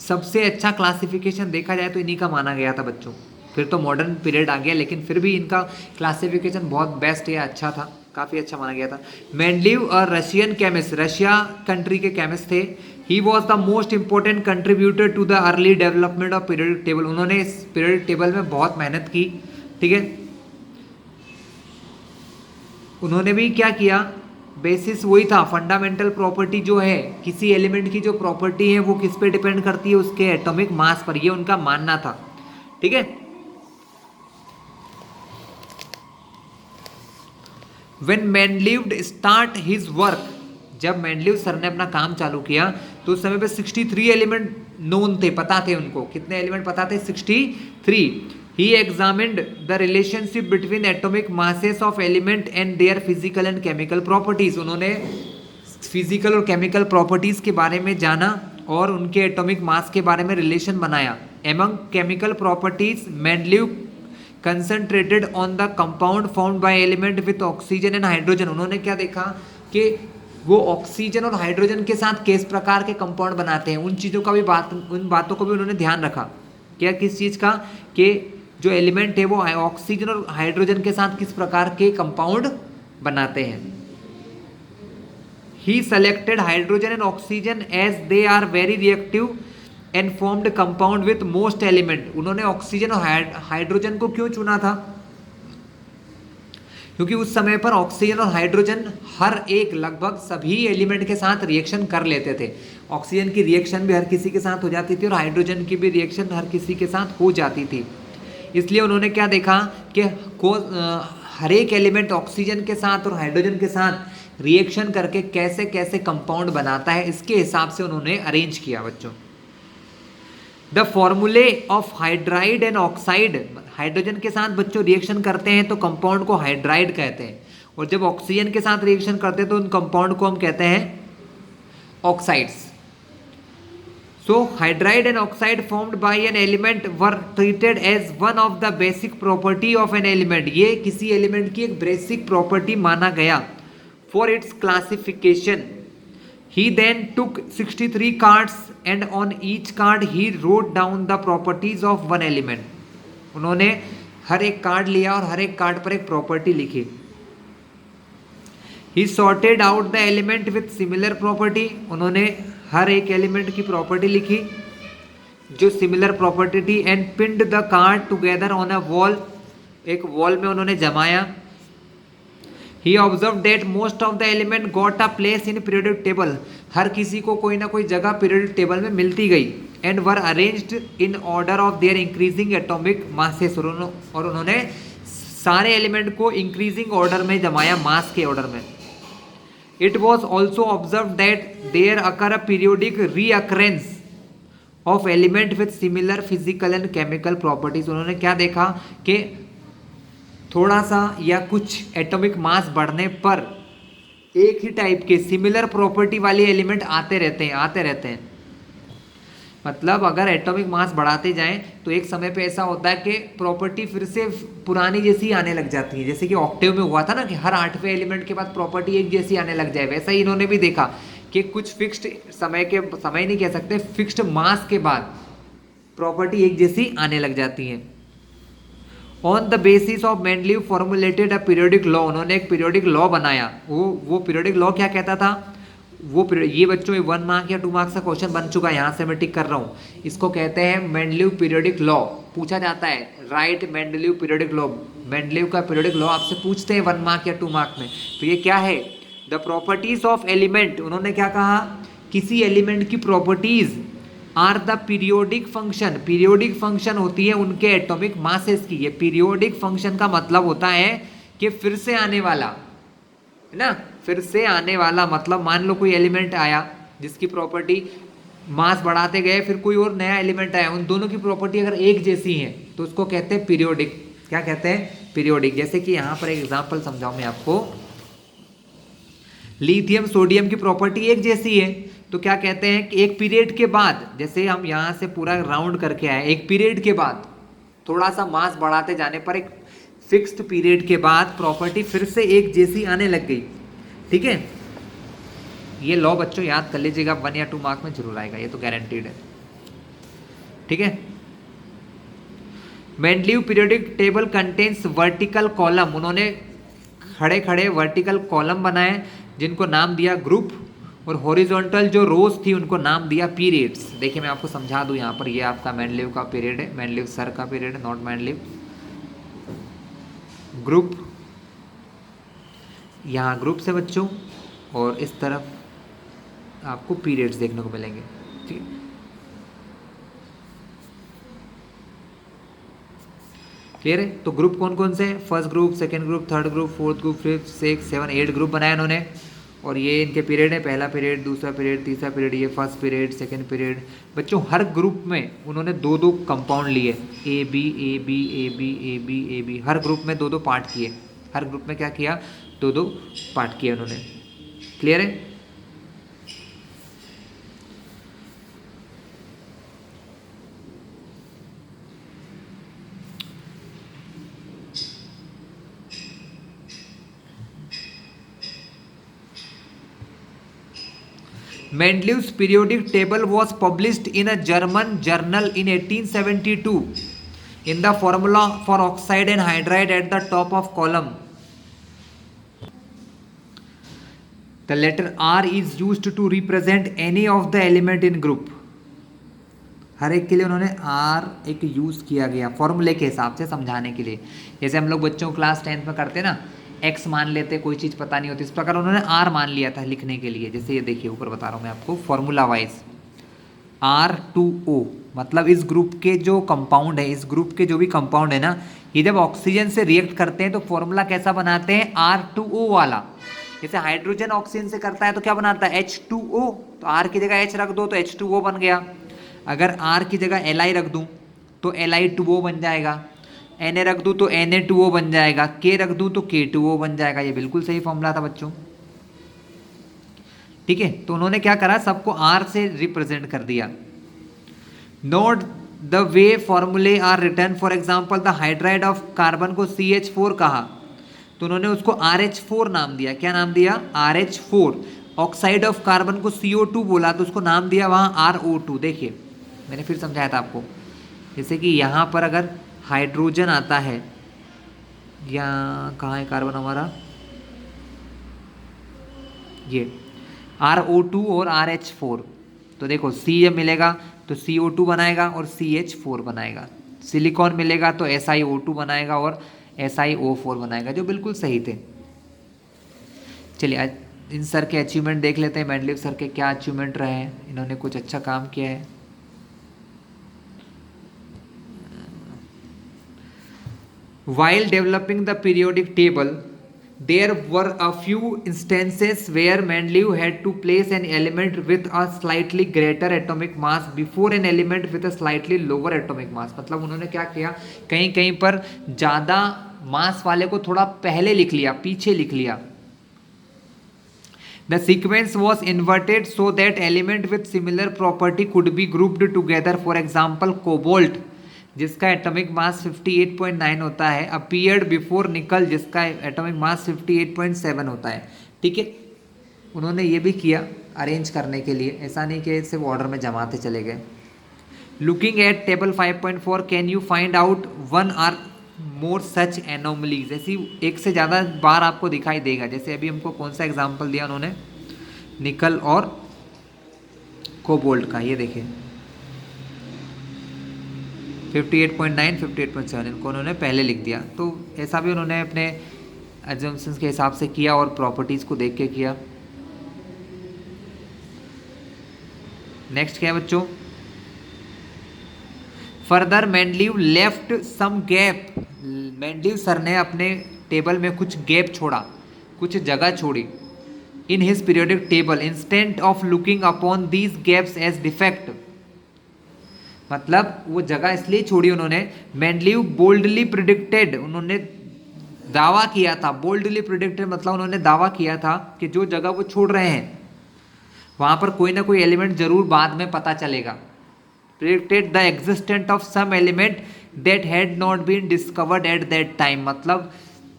सबसे अच्छा क्लासिफिकेशन देखा जाए तो इन्हीं का माना गया था बच्चों। फिर तो मॉडर्न पीरियड आ गया, लेकिन फिर भी इनका क्लासिफिकेशन बहुत बेस्ट या अच्छा था, काफ़ी अच्छा माना गया था। मेंडलीव और रशियन केमिस्ट, रशिया कंट्री के केमिस्ट थे। He was the most important contributor to the early development of periodic table. उन्होंने इस पीरियडिक टेबल में बहुत मेहनत की, ठीक है। उन्होंने भी क्या किया? बेसिस वही था, फंडामेंटल प्रॉपर्टी जो है किसी एलिमेंट की, जो प्रॉपर्टी है वो किस पे डिपेंड करती है? उसके एटॉमिक मास पर। ये उनका मानना था, ठीक है। When Mendeleev start his work, जब मेंडलीव सर ने अपना काम चालू किया तो उस समय पे 63 एलिमेंट नोन थे, पता थे उनको। कितने एलिमेंट पता थे? 63। He examined the relationship between atomic masses of element and their physical and chemical properties. उन्होंने फिजिकल और केमिकल प्रॉपर्टीज के बारे में जाना और उनके एटॉमिक मास के बारे में रिलेशन बनाया। Among chemical properties, Mendeleev concentrated on the compound found by element with oxygen and hydrogen. उन्होंने क्या देखा कि वो ऑक्सीजन और हाइड्रोजन के साथ किस प्रकार के कंपाउंड बनाते हैं। उन चीज़ों का भी उन बातों को भी उन्होंने ध्यान रखा। क्या? किस चीज़ का? कि जो एलिमेंट है वो ऑक्सीजन और हाइड्रोजन के साथ किस प्रकार के कंपाउंड बनाते हैं। He selected hydrogen and oxygen as they are very reactive and formed compound with most element. उन्होंने ऑक्सीजन और हाइड्रोजन को क्यों चुना था? क्योंकि उस समय पर ऑक्सीजन और हाइड्रोजन हर एक लगभग सभी एलिमेंट के साथ रिएक्शन कर लेते थे। ऑक्सीजन की रिएक्शन भी हर किसी के साथ हो जाती थी और हाइड्रोजन की भी रिएक्शन हर किसी के साथ हो जाती थी। इसलिए उन्होंने क्या देखा कि हर एक एलिमेंट ऑक्सीजन के साथ और हाइड्रोजन के साथ रिएक्शन करके कैसे कैसे कंपाउंड बनाता है, इसके हिसाब से उन्होंने अरेंज किया बच्चों। The formulae of hydride and oxide, hydrogen के साथ बच्चों रिएक्शन करते हैं तो कंपाउंड को हाइड्राइड कहते हैं, और जब ऑक्सीजन के साथ रिएक्शन करते हैं तो उन कंपाउंड को हम कहते हैं oxides. So hydride and oxide formed by an element were treated as one of the basic property of an element. ये किसी एलिमेंट की एक बेसिक प्रॉपर्टी माना गया। For its classification he then took 63 cards and on each card he wrote down the properties of one element. उन्होंने हर एक card लिया और हर एक कार्ड पर एक प्रॉपर्टी लिखी। He sorted out the element with similar property. उन्होंने हर एक एलिमेंट की प्रॉपर्टी लिखी जो सिमिलर प्रॉपर्टी थी and pinned the card together on a wall. एक वॉल में उन्होंने जमाया। He observe that most of the element got a place in periodic table. हर किसी को कोई ना कोई जगह पीरियोडिक टेबल में मिलती गई and were arranged in order of their increasing atomic masses. और उन्होंने सारे एलिमेंट को इंक्रीजिंग ऑर्डर में जमाया, मास के ऑर्डर में। It was also observe that there occur a periodic recurrence of element with similar physical and chemical properties. उन्होंने क्या देखा कि थोड़ा सा या कुछ एटॉमिक मास बढ़ने पर एक ही टाइप के सिमिलर प्रॉपर्टी वाले एलिमेंट आते रहते हैं। मतलब अगर एटॉमिक मास बढ़ाते जाएं तो एक समय पे ऐसा होता है कि प्रॉपर्टी फिर से पुरानी जैसी आने लग जाती है। जैसे कि ऑक्टेव में हुआ था ना कि हर 8वें एलिमेंट के बाद प्रॉपर्टी एक जैसी आने लग जाए, वैसा ही इन्होंने भी देखा कि कुछ फिक्स्ड समय नहीं कह सकते, फिक्स्ड मास के बाद प्रॉपर्टी एक जैसी आने लग जाती है। On the basis of Mendeleev formulated a periodic law. उन्होंने एक पीरियोडिक लॉ बनाया। वो पीरियोडिक लॉ क्या कहता था? ये बच्चों में 1 मार्क या 2 मार्क्स का क्वेश्चन बन चुका है, यहाँ से मैं टिक कर रहा हूँ। इसको कहते हैं मेंडलीव पीरियोडिक लॉ। पूछा जाता है right Mendeleev periodic law. Mendeleev का पीरियोडिक लॉ आपसे पूछते हैं 1 मार्क या 2 मार्क में। तो ये क्या है? The properties of element. उन्होंने क्या कहा? किसी एलिमेंट की properties are the periodic function. Periodic function होती है उनके एटॉमिक मासेस की। ये पीरियोडिक फंक्शन का मतलब होता है कि फिर से आने वाला, है ना, फिर से आने वाला। मतलब मान लो कोई एलिमेंट आया जिसकी प्रॉपर्टी मास बढ़ाते गए, फिर कोई और नया एलिमेंट आया, उन दोनों की प्रॉपर्टी अगर एक जैसी है तो उसको कहते हैं पीरियोडिक। क्या कहते हैं? पीरियोडिक। जैसे कि यहाँ पर एक एग्जाम्पल समझाऊं मैं आपको। लिथियम सोडियम की प्रॉपर्टी एक जैसी है तो क्या कहते हैं कि एक पीरियड के बाद, जैसे हम यहाँ से पूरा राउंड करके आए, एक पीरियड के बाद थोड़ा सा मास बढ़ाते जाने पर एक फिक्स्ड पीरियड के बाद प्रॉपर्टी फिर से एक जैसी आने लग गई। ठीक है, ये लॉ बच्चों याद कर लीजिएगा, 1 या 2 मार्क में जरूर आएगा, ये तो गारंटीड है। ठीक है। Mendeleev periodic table contains vertical column. उन्होंने खड़े खड़े वर्टिकल कॉलम बनाए जिनको नाम दिया ग्रुप, और हॉरिजॉन्टल जो रोज थी उनको नाम दिया पीरियड्स। देखिए मैं आपको समझा दूं, यहाँ पर ये आपका मेंडलीव का पीरियड है, मेंडलीव सर का पीरियड है, नॉट मेंडलीव। ग्रुप, यहाँ ग्रुप्स है बच्चों, और इस तरफ आपको पीरियड्स देखने को मिलेंगे। ठीक है, क्लियर है? तो ग्रुप कौन कौन से हैं? First group, second group, third group, fourth group, 5, 6, 7, 8 group बनाए उन्होंने। और ये इनके पीरियड है, पहला पीरियड, दूसरा पीरियड, तीसरा पीरियड, ये फर्स्ट पीरियड, सेकंड पीरियड। बच्चों हर ग्रुप में उन्होंने 2-2 कंपाउंड लिए, A B A B A B A B A B, हर ग्रुप में 2-2 पार्ट किए। हर ग्रुप में क्या किया? 2-2 पार्ट किए उन्होंने। क्लियर है? Mendeleev's periodic table was published in a German journal in 1872 in the formula for oxide and hydride at the top of column. The letter R is used to represent any of the element in group. हर एक के लिए उन्होंने R एक use किया गया फॉर्मूले के हिसाब से समझाने के लिए। जैसे हम लोग बच्चों क्लास 10th में करते ना, x मान लेते, कोई चीज़ पता नहीं होती, इस प्रकार उन्होंने R मान लिया था लिखने के लिए। जैसे ये देखिए ऊपर बता रहा हूँ मैं आपको फॉर्मूला वाइज, R2O मतलब इस ग्रुप के जो कंपाउंड है, इस ग्रुप के जो भी कंपाउंड है ना, ये जब ऑक्सीजन से रिएक्ट करते हैं तो फॉर्मूला कैसा बनाते हैं? R2O वाला। जैसे हाइड्रोजन ऑक्सीजन से करता है तो क्या बनाता है? H2O। तो R की जगह H रख दो तो H2O बन गया। अगर R की जगह Li रख दूँ तो Li2O बन जाएगा, Na रख दूँ तो Na2O बन जाएगा, K रख दूँ तो K2O बन जाएगा। ये बिल्कुल सही फॉर्मूला था बच्चों। ठीक है, तो उन्होंने क्या करा? सबको R से रिप्रेजेंट कर दिया। Note the way formulae are written. For example the hydride of carbon को CH4 कहा तो उन्होंने उसको RH4 नाम दिया। क्या नाम दिया? RH4। ऑक्साइड ऑफ कार्बन को CO2 बोला तो उसको नाम दिया वहाँ RO2। देखिए मैंने फिर समझाया था आपको, जैसे कि यहाँ पर अगर हाइड्रोजन आता है, या कहाँ है कार्बन हमारा, ये RO2 और RH4, तो देखो C जब मिलेगा तो CO2 बनाएगा और CH4 बनाएगा, सिलिकॉन मिलेगा तो SiO2 बनाएगा और SiO4 बनाएगा, जो बिल्कुल सही थे। चलिए आज इन सर के अचीवमेंट देख लेते हैं, मेंडलीव सर के क्या अचीवमेंट रहे हैं, इन्होंने कुछ अच्छा काम किया है। While developing the periodic table, there were a few instances where Mendeleev had to place an element with a slightly greater atomic mass before an element with a slightly lower atomic mass। मतलब उन्होंने क्या किया, कहीं कहीं पर ज़्यादा मास वाले को थोड़ा पहले लिख लिया, पीछे लिख लिया। The sequence was inverted so that element with similar property could be grouped together. For example, cobalt जिसका एटॉमिक मास 58.9 होता है appeared before nickel जिसका एटॉमिक मास 58.7 होता है। ठीक है, उन्होंने ये भी किया अरेंज करने के लिए, ऐसा नहीं कि सिर्फ ऑर्डर में जमाते चले गए। Looking at table 5.4, can you find out one or more such anomalies? ऐसी एक से ज़्यादा बार आपको दिखाई देगा, जैसे अभी हमको कौन सा एग्जाम्पल दिया उन्होंने, निकल और कोबाल्ट का, ये देखिए 58.9 58.7 इनको उन्होंने पहले लिख दिया, तो ऐसा भी उन्होंने अपने एजम्पशंस के हिसाब से किया और प्रॉपर्टीज़ को देख के किया। नेक्स्ट क्या है बच्चों, further Mendeleev left some gap. Mendeleev sir ने अपने टेबल में कुछ गैप छोड़ा, कुछ जगह छोड़ी। In his periodic table instead of looking upon these gaps as defect, मतलब वो जगह इसलिए छोड़ी उन्होंने, मेंडलीव बोल्डली प्रिडिक्टेड, उन्होंने दावा किया था, बोल्डली प्रिडिक्टेड मतलब उन्होंने दावा किया था कि जो जगह वो छोड़ रहे हैं वहाँ पर कोई ना कोई एलिमेंट जरूर बाद में पता चलेगा। predicted the existence of some element that had not been discovered at that time, मतलब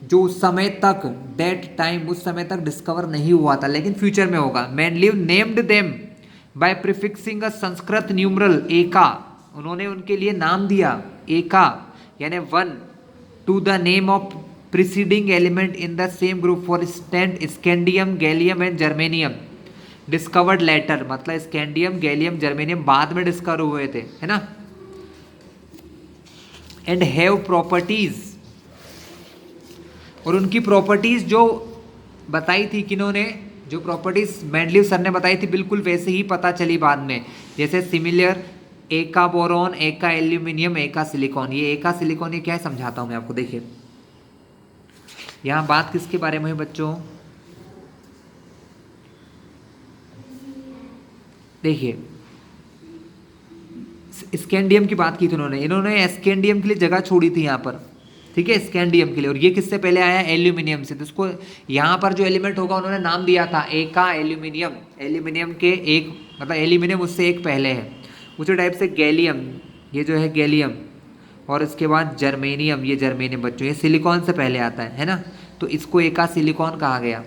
जो उस समय तक that time उस समय तक डिस्कवर नहीं हुआ था लेकिन फ्यूचर में होगा। Mendeleev named them by prefixing a Sanskrit numeral eka, उन्होंने उनके लिए नाम दिया एका यानी 1 to the name of preceding element in the same group, for instance scandium gallium and germanium discovered later, मतलब स्कैंडियम गैलियम जर्मेनियम बाद में डिस्कवर हुए थे, है ना। एंड हैव प्रॉपर्टीज, और उनकी प्रॉपर्टीज जो बताई थी किन्होंने, जो प्रॉपर्टीज मेंडलीव सर ने बताई थी बिल्कुल वैसे ही पता चली बाद में, जैसे सिमिलर, एका बोरॉन, एका एल्यूमिनियम, एका सिलिकॉन। ये एका सिलिकॉन ये क्या है समझाता हूं मैं आपको। देखिए यहां बात किसके बारे में है बच्चों, देखिए स्कैंडियम की बात की थी उन्होंने, इन्होंने स्कैंडियम के लिए जगह छोड़ी थी यहाँ पर, ठीक है, स्कैंडियम के लिए, और ये किससे पहले आया, एल्यूमिनियम से। तो उसको यहाँ पर जो एलिमेंट होगा उन्होंने नाम दिया था एका एल्यूमिनियम, एल्यूमिनियम के एक मतलब एल्यूमिनियम उससे एक पहले है। उसी टाइप से गैलियम, ये जो है गैलियम, और इसके बाद जर्मेनियम, ये जर्मेनियम बच्चों ये सिलिकॉन से पहले आता है ना, तो इसको एका सिलिकॉन कहा गया।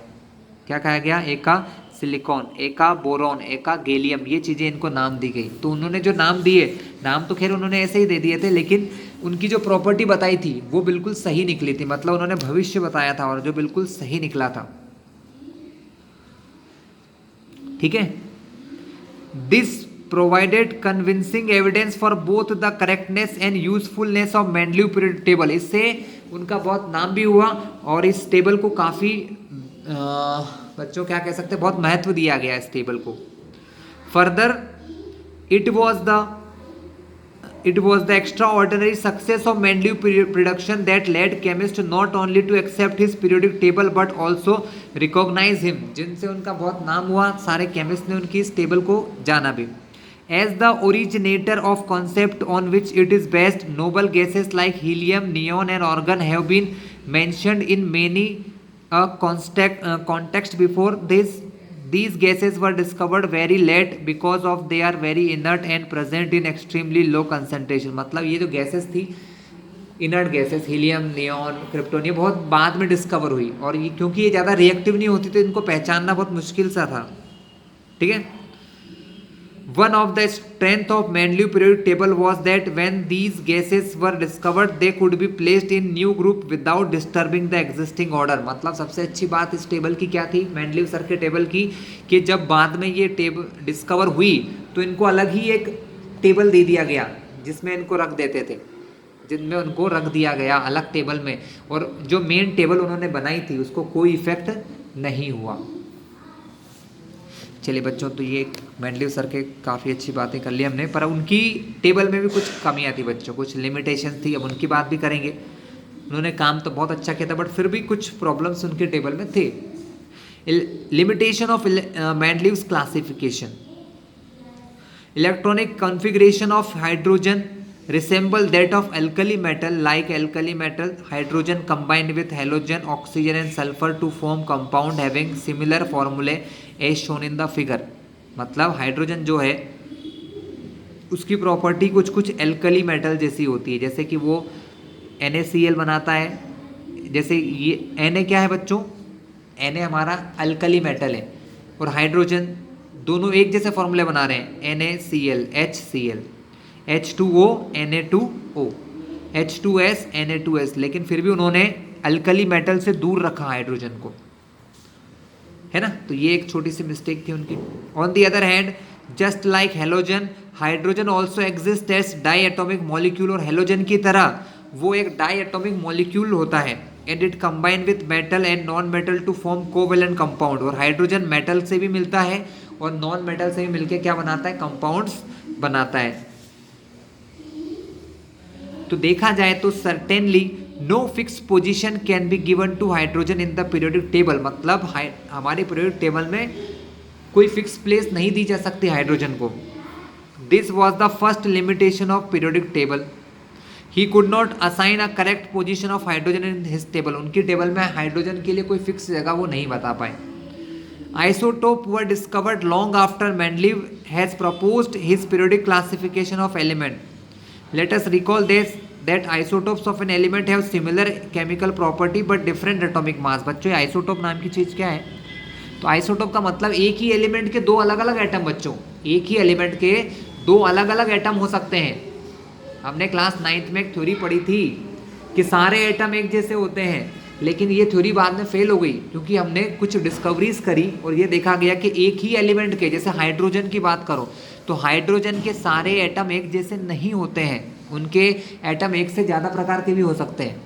क्या कहा गया, एका सिलिकॉन, एका बोरॉन, एका गैलियम, ये चीज़ें इनको नाम दी गई। तो उन्होंने जो नाम दिए, नाम तो खैर उन्होंने ऐसे ही दे दिए थे, लेकिन उनकी जो प्रॉपर्टी बताई थी वो बिल्कुल सही निकली थी, मतलब उन्होंने भविष्य बताया था और जो बिल्कुल सही निकला था। ठीक है, this provided convincing evidence for both the correctness and usefulness of Mendeleev period table. इससे उनका बहुत नाम भी हुआ और इस टेबल को काफ़ी बच्चों क्या कह सकते हैं, बहुत महत्व दिया गया इस टेबल को। Further it was the extraordinary success of Mendeleev production that led chemists not only to accept his periodic table but also recognize him, जिनसे उनका बहुत नाम हुआ, सारे केमिस्ट ने उनकी इस टेबल को जाना भी। As the originator of concept on which it is based, noble gases like helium, neon and argon have been mentioned in many context before this. These gases were discovered very late because of they are very inert and present in extremely low concentration। मतलब ये जो gases थी, inert gases, helium, neon, krypton, ये बहुत बाद में discover हुई, और ये क्योंकि ये ज़्यादा रिएक्टिव नहीं होती तो इनको पहचानना बहुत मुश्किल सा था। ठीक है। One of the strength of Mendeleev periodic table was that when these gases were discovered they could be placed in new group without disturbing the existing order. मतलब सबसे अच्छी बात इस टेबल की क्या थी, मैंडलीव सर के टेबल की, कि जब बाद में ये टेबल डिस्कवर हुई तो इनको अलग ही एक टेबल दे दिया गया जिसमें इनको रख देते थे, जिनमें उनको रख दिया गया अलग टेबल में, और जो मेन टेबल उन्होंने बनाई थी उसको कोई इफेक्ट नहीं हुआ। चलिए बच्चों, तो ये मैंडलीव सर के काफ़ी अच्छी बातें कर ली हमने, पर उनकी टेबल में भी कुछ कमियां थी बच्चों, कुछ लिमिटेशन थी, अब उनकी बात भी करेंगे। उन्होंने काम तो बहुत अच्छा किया था, बट फिर भी कुछ प्रॉब्लम्स उनके टेबल में थे। Limitation of Mendeleev's classification, electronic configuration of hydrogen resemble that of alkali metal. Like alkali metal, hydrogen combined with halogen, oxygen and sulfur to form compound having similar formulae as shown in the figure. मतलब hydrogen जो है उसकी property कुछ कुछ alkali metal जैसी होती है, जैसे कि वो NaCl बनाता है, जैसे ये Na क्या है बच्चों, Na हमारा अल्कली मेटल है, और हाइड्रोजन दोनों एक जैसे फॉर्मूले बना रहे हैं, NaCl HCl, H2O Na2O, H2S Na2S, लेकिन फिर भी उन्होंने अल्कली मेटल से दूर रखा हाइड्रोजन को, है ना। तो ये एक छोटी सी मिस्टेक थी उनकी। On the other hand, just like halogen, hydrogen also exist as di atomic molecule, और हेलोजन की तरह वो एक डाई एटोमिक मॉलिक्यूल होता है, and it combine with metal and non metal to form covalent compound. और हाइड्रोजन मेटल से भी मिलता है और नॉन मेटल से भी मिलकर क्या बनाता है, कंपाउंड्स बनाता है। तो देखा जाए तो certainly no fix position can be given to hydrogen in the periodic table. मतलब हमारे पीरियोडिक टेबल में कोई फिक्स प्लेस नहीं दी जा सकती हाइड्रोजन को। This was the first limitation of periodic table. He could not assign a correct position of hydrogen in his table. उनकी table में हाइड्रोजन के लिए कोई फिक्स जगह वो नहीं बता पाए। Isotope were discovered long after Mendeleev has proposed his periodic classification of element. Let us recall this that isotopes of an element have similar chemical property but different atomic mass। बच्चों, isotope नाम की चीज़ क्या है? तो isotope का मतलब एक ही element के दो अलग अलग एटम। बच्चों, एक ही एलिमेंट के दो अलग अलग एटम हो सकते हैं। हमने क्लास 9th में एक थ्योरी पढ़ी थी कि सारे एटम एक जैसे होते हैं, लेकिन ये थ्योरी बाद में फेल हो गई क्योंकि हमने कुछ डिस्कवरीज करी और ये देखा गया कि एक ही एलिमेंट के, जैसे हाइड्रोजन की बात करो तो हाइड्रोजन के सारे एटम एक जैसे नहीं होते हैं, उनके एटम एक से ज़्यादा प्रकार के भी हो सकते हैं।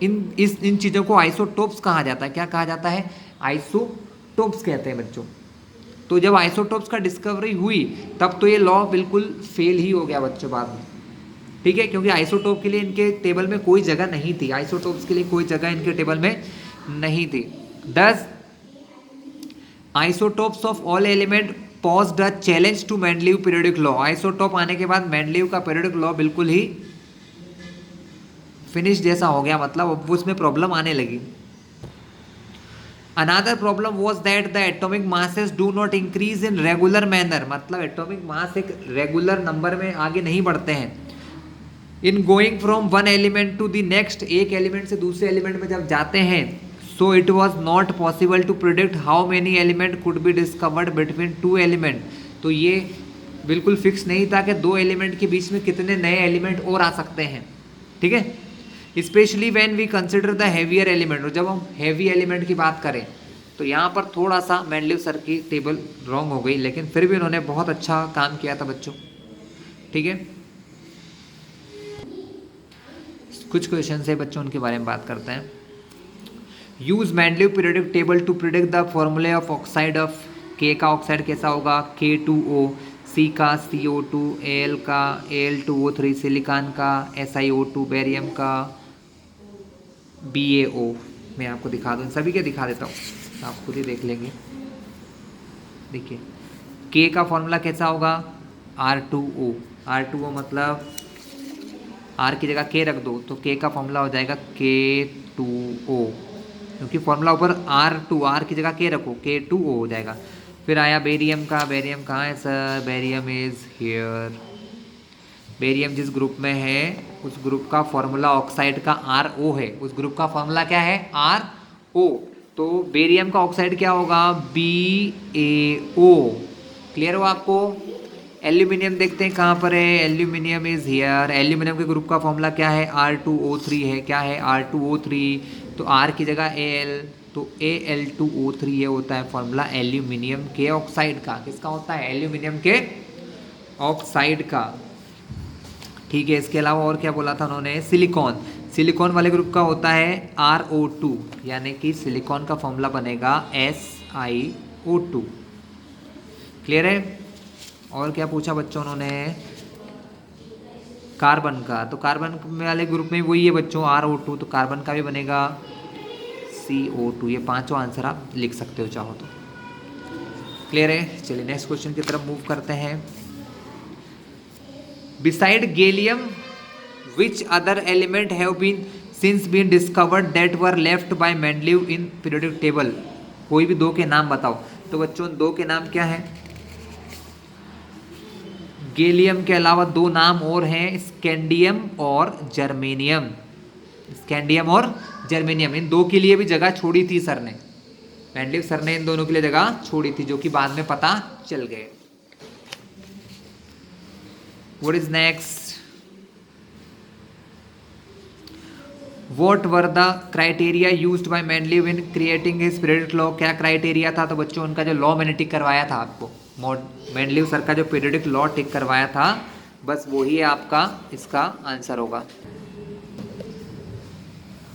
इन चीज़ों को आइसोटोप्स कहा जाता है। क्या कहा जाता है? आइसोटोप्स कहते हैं बच्चों। तो जब आइसोटोप्स का डिस्कवरी हुई तब तो ये लॉ बिल्कुल फेल ही हो गया बच्चों बाद में, ठीक है, क्योंकि आइसोटोप के लिए इनके टेबल में कोई जगह नहीं थी। आइसोटोप्स के लिए कोई जगह इनके टेबल में नहीं थी। 10 isotopes of all element posed a challenge to Mendeleev periodic law. Isotope आने के बाद मेंडलीव का पीरियोडिक लॉ बिल्कुल ही फिनिश जैसा हो गया, मतलब अब उसमें प्रॉब्लम आने लगी। Another problem was that the atomic masses do not increase in regular manner. मतलब एटॉमिक मास एक रेगुलर नंबर में आगे नहीं बढ़ते हैं। In going from one element to the next, एक एलिमेंट से दूसरे एलिमेंट में जब जाते हैं, so it was not possible to predict how many element could be discovered between two element। तो ये बिल्कुल फिक्स नहीं था कि दो एलिमेंट के बीच में कितने नए एलिमेंट और आ सकते हैं, ठीक है। Specially when we consider the heavier element, और जब हम हैवी एलिमेंट की बात करें तो यहाँ पर थोड़ा सा मेंडलीव सर की टेबल रॉन्ग हो गई, लेकिन फिर भी उन्होंने बहुत अच्छा काम किया था बच्चों, ठीक है। कुछ क्वेश्चन है बच्चों, उनके बारे में बात करते हैं। Use Mendeleev periodic table to predict the formulae of oxide of के का ऑक्साइड कैसा होगा, K2O, C का CO2, Al का Al2O3, सिलिकॉन का SiO2, बेरियम का BaO। मैं आपको दिखा दूँ, सभी के दिखा देता हूँ, आप खुद ही देख लेंगे। देखिए K का फॉर्मूला कैसा होगा, R2O। R2O मतलब R की जगह K रख दो तो K का फॉर्मूला हो जाएगा K2O, क्योंकि फॉर्मूला ऊपर R की जगह K रखो, K2O हो जाएगा। फिर आया बेरियम का, बेरियम कहाँ है sir, barium is here. Barium जिस ग्रुप में है उस ग्रुप का फॉर्मूला ऑक्साइड का RO है, उस ग्रुप का फॉर्मूला क्या है, RO। तो बेरियम का ऑक्साइड क्या होगा, BaO। क्लियर हो आपको? एल्यूमिनियम देखते हैं कहाँ पर है, एल्यूमिनियम इज हियर। एल्यूमिनियम के ग्रुप का फॉर्मूला क्या है, R2O3 है। क्या है, R2O3, तो R की जगह Al, तो Al2O3 ये होता है फॉर्मूला एल्यूमिनियम के ऑक्साइड का। किसका होता है, एल्यूमिनियम के ऑक्साइड का। ठीक है, इसके अलावा और क्या बोला था उन्होंने, सिलिकॉन। सिलिकॉन वाले ग्रुप का होता है RO2, यानी कि सिलिकॉन का फॉर्मूला बनेगा SiO2। क्लियर है? और क्या पूछा बच्चों उन्होंने, कार्बन का। तो कार्बन वाले ग्रुप में वही है बच्चों RO2, तो कार्बन का भी बनेगा CO2। ये पांचों आंसर आप लिख सकते हो चाहो तो। क्लियर है? चलिए नेक्स्ट क्वेश्चन की तरफ मूव करते हैं। Beside gallium, which other element have been since been discovered that were left by Mendeleev in periodic table? कोई भी दो के नाम बताओ। तो बच्चों दो के नाम क्या है, गैलियम के अलावा दो नाम और हैं, स्कैंडियम और जर्मेनियम। स्कैंडियम और जर्मेनियम, इन दो के लिए भी जगह छोड़ी थी सर ने, मेंडलीव सर ने इन दोनों के लिए जगह छोड़ी थी, जो कि बाद में पता चल गए। What is next? What were the criteria used by Mendeleev in creating his periodic law? क्या क्राइटेरिया था? तो बच्चों उनका जो लॉ मैंने टिक करवाया था आपको, मेंडलीव सर का जो पीरियडिक लॉ टिक करवाया था, बस वही है आपका इसका आंसर होगा।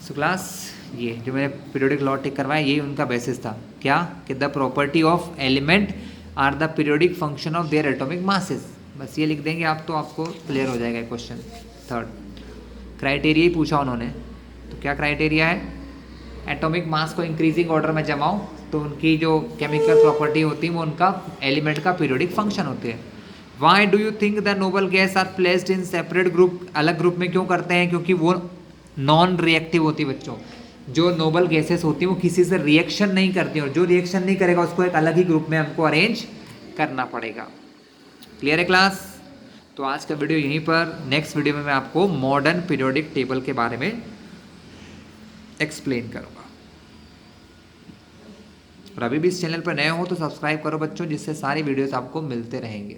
सो क्लास ये जो मैंने पीरियडिक लॉ टिक करवाया यही उनका बेसिस था। क्या कि the property of element are the periodic function of their atomic masses. बस ये लिख देंगे आप तो आपको क्लियर हो जाएगा क्वेश्चन। थर्ड क्राइटेरिया ही पूछा उन्होंने, तो क्या क्राइटेरिया है, एटॉमिक मास को इंक्रीजिंग ऑर्डर में जमाओ तो उनकी जो केमिकल प्रॉपर्टी होती है वो उनका एलिमेंट का पीरियडिक फंक्शन होती है। Why do you think the noble gas are placed in separate group? अलग ग्रुप में क्यों करते हैं? क्योंकि वो नॉन रिएक्टिव होती है बच्चों। जो नोबल गैसेस होती हैं वो किसी से रिएक्शन नहीं करती, और जो रिएक्शन नहीं करेगा उसको एक अलग ही ग्रुप में हमको अरेंज करना पड़ेगा। क्लियर है क्लास? तो आज का वीडियो यहीं पर, नेक्स्ट वीडियो में मैं आपको मॉडर्न पीरियोडिक टेबल के बारे में एक्सप्लेन करूंगा। और अभी भी इस चैनल पर नए हो तो सब्सक्राइब करो बच्चों, जिससे सारी वीडियोस आपको मिलते रहेंगे।